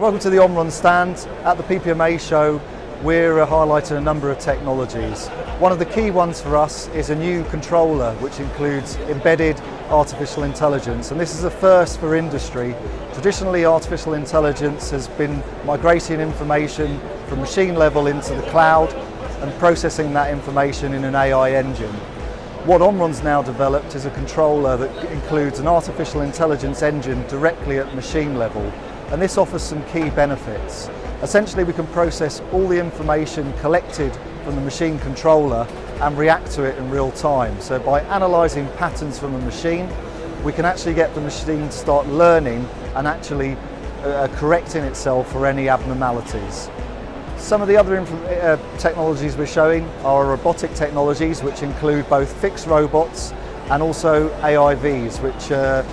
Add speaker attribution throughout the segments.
Speaker 1: Welcome to the Omron stand. At the PPMA show, we're highlighting a number of technologies. One of the key ones for us is a new controller which includes embedded artificial intelligence, and this is a first for industry. Traditionally, artificial intelligence has been migrating information from machine level into the cloud and processing that information in an AI engine. What Omron's now developed is a controller that includes an artificial intelligence engine directly at machine level, and this offers some key benefits. Essentially, we can process all the information collected from the machine controller and react to it in real time. So by analysing patterns from a machine, we can actually get the machine to start learning and actually correcting itself for any abnormalities. Some of the other technologies we're showing are robotic technologies, which include both fixed robots and also AIVs, which are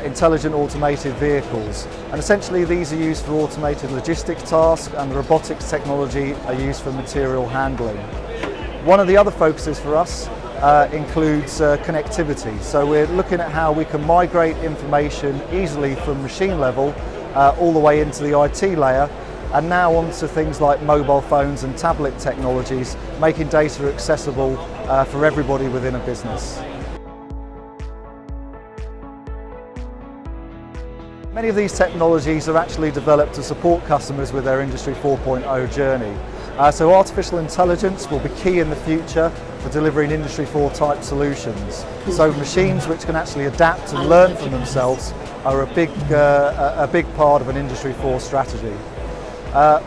Speaker 1: intelligent automated vehicles. And essentially these are used for automated logistics tasks, and the robotics technology are used for material handling. One of the other focuses for us includes connectivity. So we're looking at how we can migrate information easily from machine level all the way into the IT layer, and now onto things like mobile phones and tablet technologies, making data accessible for everybody within a business. Many of these technologies are actually developed to support customers with their Industry 4.0 journey. So artificial intelligence will be key in the future for delivering Industry 4 type solutions. So machines which can actually adapt and learn from themselves are a big part of an Industry 4 strategy.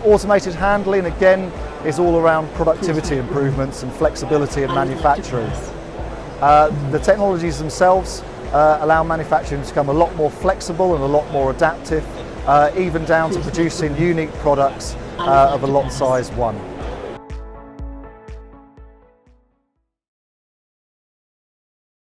Speaker 1: Automated handling, again, is all around productivity improvements and flexibility in manufacturing. The technologies themselves allow manufacturing to become a lot more flexible and a lot more adaptive, even down to producing unique products of a lot size 1.